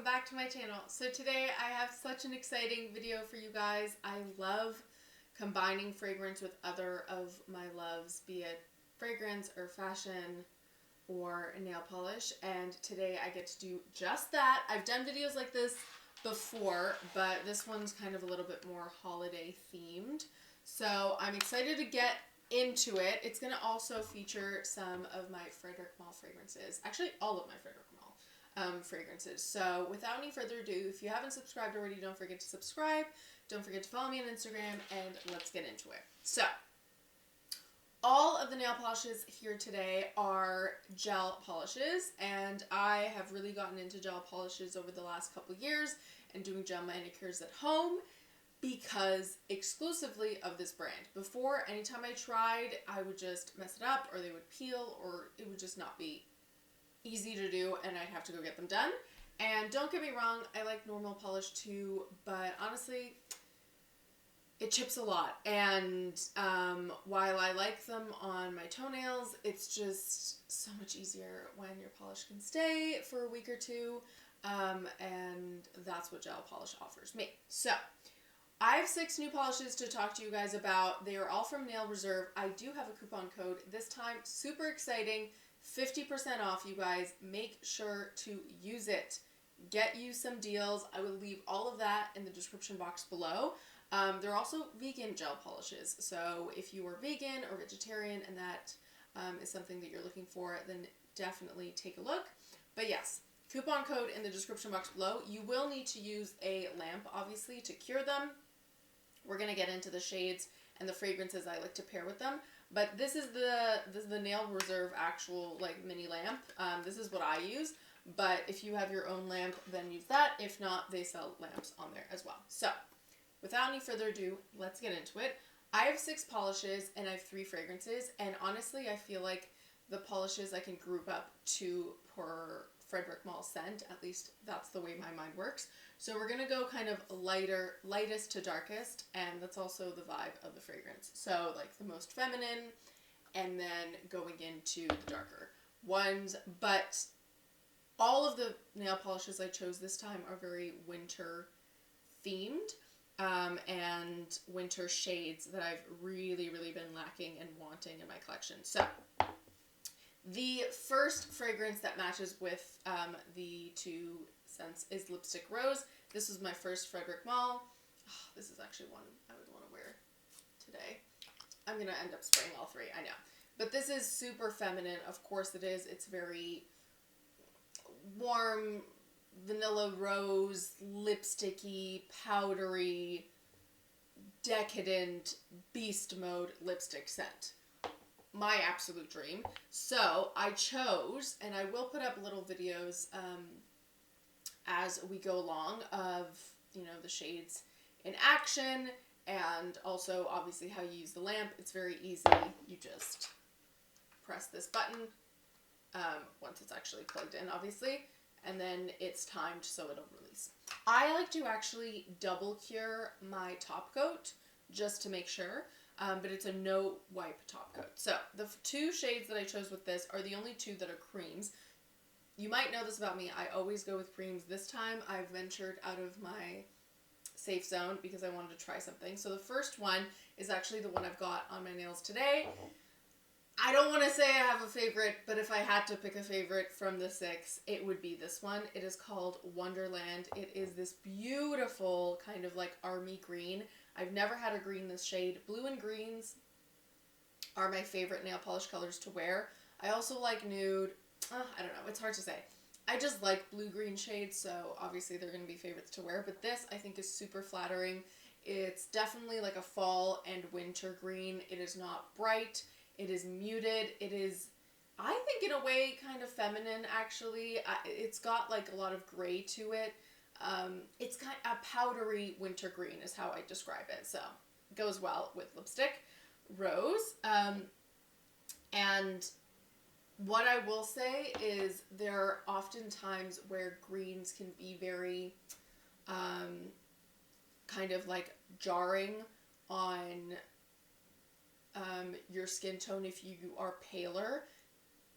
back to my channel. So today I have such an exciting video for you guys. I love combining fragrance with other of my loves, be it fragrance or fashion or nail polish, and today I get to do just that. I've done videos like this before, but this one's kind of a little bit more holiday themed. So I'm excited to get into it. It's going to also feature some of my Frederic Malle fragrances. Actually, all of my Frederic Malle fragrances. So without any further ado, if you haven't subscribed already, don't forget to subscribe. Don't forget to follow me on Instagram, and let's get into it. So all of the nail polishes here today are gel polishes, and I have really gotten into gel polishes over the last couple years and doing gel manicures at home because exclusively of this brand. Before, anytime I tried, I would just mess it up, or they would peel, or it would just not be easy to do, and I'd have to go get them done. And don't get me wrong, I like normal polish too, but honestly, it chips a lot. And while I like them on my toenails, it's just so much easier when your polish can stay for a week or two, and that's what gel polish offers me. So I have 6 new polishes to talk to you guys about. They are all from Nail Reserve. I do have a coupon code this time. Super exciting. 50% off, you guys. Make sure to use it. Get you some deals. I will leave all of that in the description box below. They're also vegan gel polishes. So if you are vegan or vegetarian and that is something that you're looking for, then definitely take a look. But yes, coupon code in the description box below. You will need to use a lamp, obviously, to cure them. We're going to get into the shades and the fragrances I like to pair with them. But this is the Nail Reserve actual like mini lamp. This is what I use. But if you have your own lamp, then use that. If not, they sell lamps on there as well. So without any further ado, let's get into it. I have 6 polishes and I have 3 fragrances. And honestly, I feel like the polishes I can group up to per Frederic Malle scent. At least that's the way my mind works. So we're going to go kind of lightest to darkest, and that's also the vibe of the fragrance. So like the most feminine, and then going into the darker ones. But all of the nail polishes I chose this time are very winter themed, and winter shades that I've really been lacking and wanting in my collection. So the first fragrance that matches with the 2 scents is Lipstick Rose. This was my first Frederic Malle. Oh, this is actually one I would want to wear today. I'm going to end up spraying all 3, I know. But this is super feminine. Of course it is. It's very warm, vanilla rose, lipsticky, powdery, decadent, beast mode lipstick scent. My absolute dream. So I chose, and I will put up little videos as we go along of, you know, the shades in action, and also obviously how you use the lamp. It's very easy. You just press this button once it's actually plugged in, obviously, and then it's timed so it'll release. I like to actually double cure my top coat just to make sure. But it's a no wipe top coat. So the 2 shades that I chose with this are the only 2 that are creams. You might know this about me. I always go with creams. This time I've ventured out of my safe zone because I wanted to try something. So the first one is actually the one I've got on my nails today. I don't want to say I have a favorite, but if I had to pick a favorite from the 6, it would be this one. It is called Wonderland. It is this beautiful kind of like army green. I've never had a green this shade. Blue and greens are my favorite nail polish colors to wear. I also like nude. I don't know. It's hard to say. I just like blue-green shades, so obviously they're going to be favorites to wear. But this, I think, is super flattering. It's definitely like a fall and winter green. It is not bright. It is muted. It is, I think, in a way, kind of feminine, actually. It's got like a lot of gray to it. It's kind of a powdery winter green is how I describe it. So it goes well with Lipstick Rose. And what I will say is there are often times where greens can be very kind of like jarring on your skin tone if you are paler.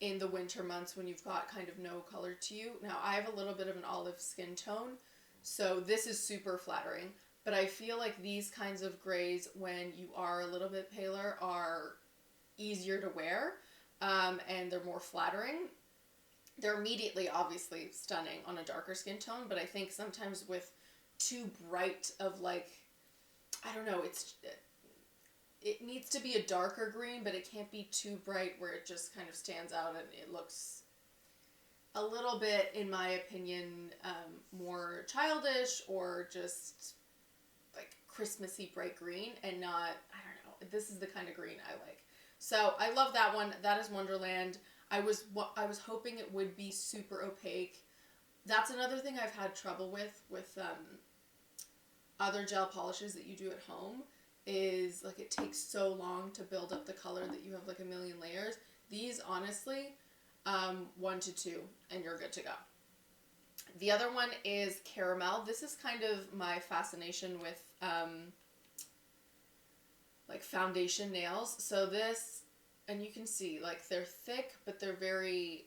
in the winter months when you've got kind of no color to you. Now, I have a little bit of an olive skin tone, so this is super flattering. But I feel like these kinds of grays, when you are a little bit paler, are easier to wear, and they're more flattering. They're immediately, obviously, stunning on a darker skin tone, but I think sometimes with too bright of, like, I don't know, it needs to be a darker green, but it can't be too bright where it just kind of stands out and it looks a little bit, in my opinion, more childish or just like Christmassy bright green and not, I don't know, this is the kind of green I like. So I love that one. That is Wonderland. I was hoping it would be super opaque. That's another thing I've had trouble with other gel polishes that you do at home, is like it takes so long to build up the color that you have like a million layers. These, honestly, 1 to 2 and you're good to go. The other one is Caramel. This is kind of my fascination with like foundation nails. So this, and you can see like they're thick, but they're very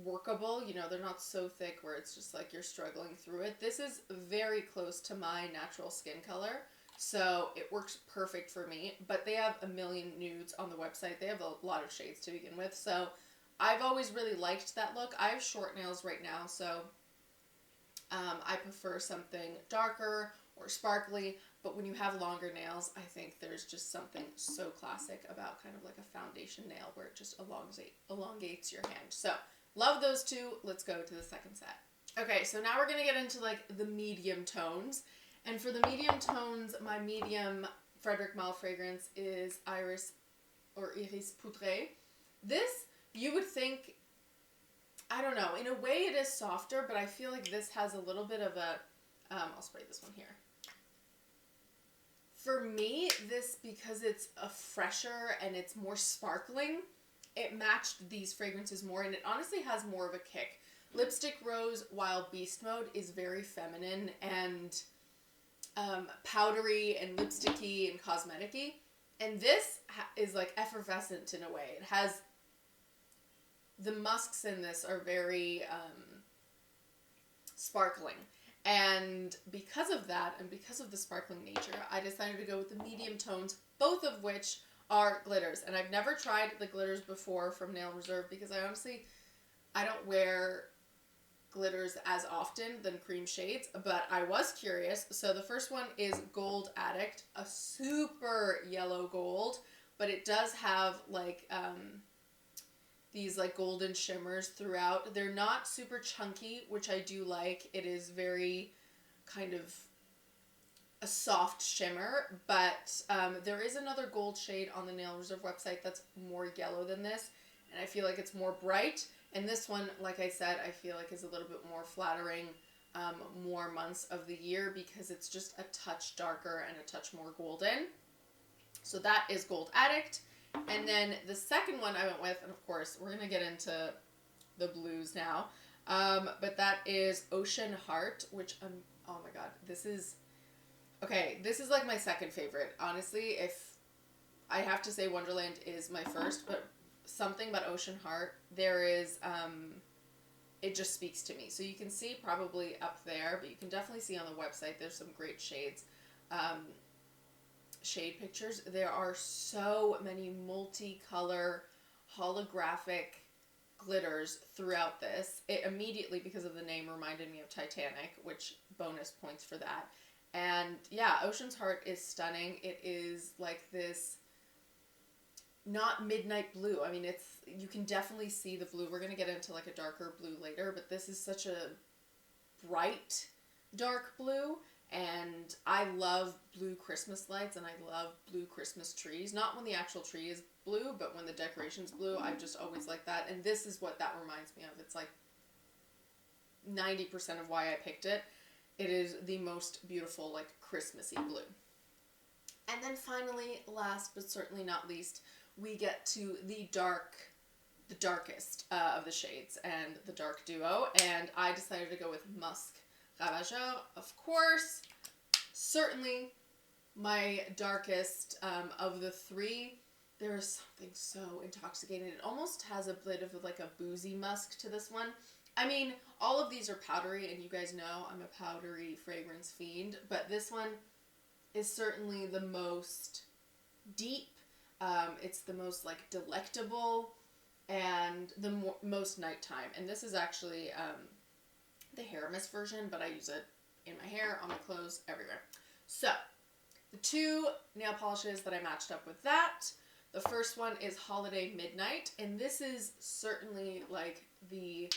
workable. You know, they're not so thick where it's just like you're struggling through it. This is very close to my natural skin color, so it works perfect for me. But they have a million nudes on the website. They have a lot of shades to begin with, so I've always really liked that look. I have short nails right now, so I prefer something darker or sparkly, but when you have longer nails, I think there's just something so classic about kind of like a foundation nail where it just elongates your hand. So love those two. Let's go to the second set. Okay, so now we're going to get into like the medium tones. And for the medium tones, my medium Frederic Malle fragrance is Iris Poudrée. This, you would think, I don't know, in a way it is softer, but I feel like this has a little bit of a, I'll spray this one here. For me, this, because it's a fresher and it's more sparkling, it matched these fragrances more, and it honestly has more of a kick. Lipstick Rose Wild Beast Mode is very feminine and powdery and lipsticky and cosmetic-y, and this is like effervescent in a way. It has, the musks in this are very sparkling. And because of that, and because of the sparkling nature, I decided to go with the medium tones, both of which are glitters. And I've never tried the glitters before from Nail Reserve because I don't wear glitters as often than cream shades, but I was curious. So the first one is Gold Addict, a super yellow gold, but it does have like these like golden shimmers throughout. They're not super chunky, which I do like. It is very kind of a soft shimmer, but there is another gold shade on the Nail Reserve website that's more yellow than this, and I feel like it's more bright. And this one, like I said, I feel like is a little bit more flattering, more months of the year because it's just a touch darker and a touch more golden. So that is Gold Addict. And then the second one I went with, and of course, we're going to get into the blues now, but that is Ocean Heart, which, oh my god, this is like my second favorite. Honestly, if I have to say Wonderland is my first, but something about Ocean Heart, there is, it just speaks to me. So you can see probably up there, but you can definitely see on the website, there's some great shades. Shade pictures. There are so many multicolor holographic glitters throughout this. It immediately, because of the name, reminded me of Titanic, which bonus points for that. And yeah, Ocean's Heart is stunning. It is like this, not midnight blue. I mean, you can definitely see the blue. We're going to get into like a darker blue later, but this is such a bright dark blue. And I love blue Christmas lights, and I love blue Christmas trees. Not when the actual tree is blue, but when the decoration's blue. I just always like that. And this is what that reminds me of. It's like 90% of why I picked it. It is the most beautiful, like, Christmassy blue. And then finally, last but certainly not least, we get to the darkest of the shades and the dark duo. And I decided to go with Musk Ravageur, of course. Certainly my darkest of the three. There's something so intoxicating. It almost has a bit of like a boozy musk to this one. I mean, all of these are powdery, and you guys know I'm a powdery fragrance fiend, but this one is certainly the most deep. It's the most like delectable and the most nighttime. And this is actually the hair mist version, but I use it in my hair, on my clothes, everywhere. So, the two nail polishes that I matched up with that. The first one is Holiday Midnight, and this is certainly like the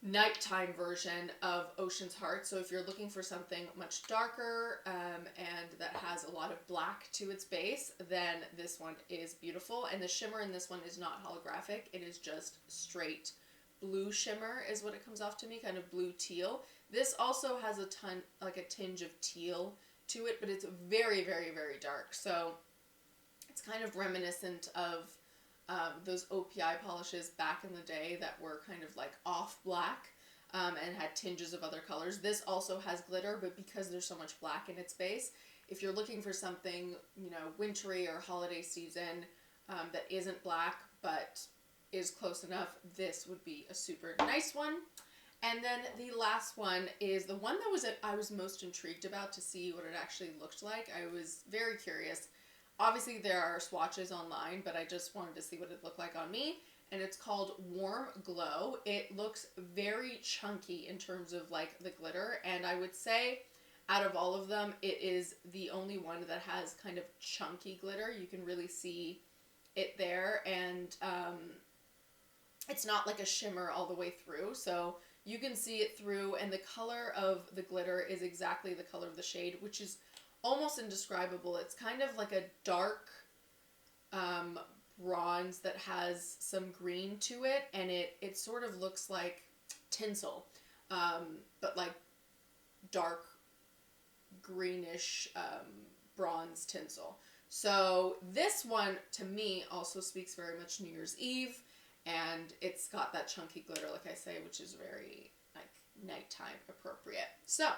nighttime version of Ocean's Heart. So if you're looking for something much darker and that has a lot of black to its base, then this one is beautiful. And the shimmer in this one is not holographic. It is just straight blue shimmer is what it comes off to me, kind of blue teal. This also has a tinge of teal to it, but it's very, very, very dark. So it's kind of reminiscent of those OPI polishes back in the day that were kind of like off black and had tinges of other colors. This also has glitter, but because there's so much black in its base, if you're looking for something, you know, wintry or holiday season that isn't black but is close enough, this would be a super nice one. And then the last one is the one that I was most intrigued about to see what it actually looked like. I was very curious. Obviously, there are swatches online, but I just wanted to see what it looked like on me. And it's called Warm Glow. It looks very chunky in terms of like the glitter. And I would say out of all of them, it is the only one that has kind of chunky glitter. You can really see it there. And it's not like a shimmer all the way through. So you can see it through. And the color of the glitter is exactly the color of the shade, which is almost indescribable. It's kind of like a dark bronze that has some green to it, and it sort of looks like tinsel, but like dark greenish bronze tinsel. So this one to me also speaks very much New Year's Eve, and it's got that chunky glitter, like I say, which is very like nighttime appropriate. So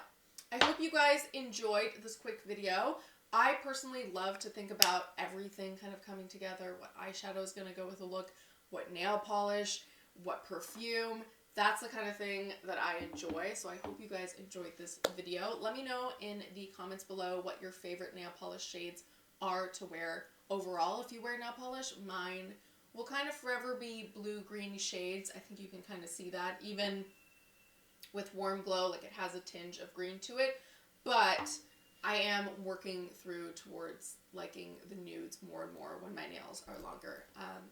I hope you guys enjoyed this quick video. I personally love to think about everything kind of coming together, what eyeshadow is going to go with the look, what nail polish, what perfume. That's the kind of thing that I enjoy, so I hope you guys enjoyed this video. Let me know in the comments below what your favorite nail polish shades are to wear overall. If you wear nail polish, mine will kind of forever be blue-green shades. I think you can kind of see that. Even with Warm Glow, like it has a tinge of green to it, but I am working through towards liking the nudes more and more when my nails are longer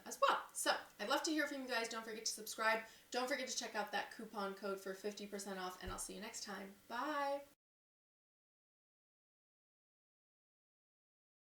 as well. So I'd love to hear from you guys. Don't forget to subscribe. Don't forget to check out that coupon code for 50% off, and I'll see you next time. Bye!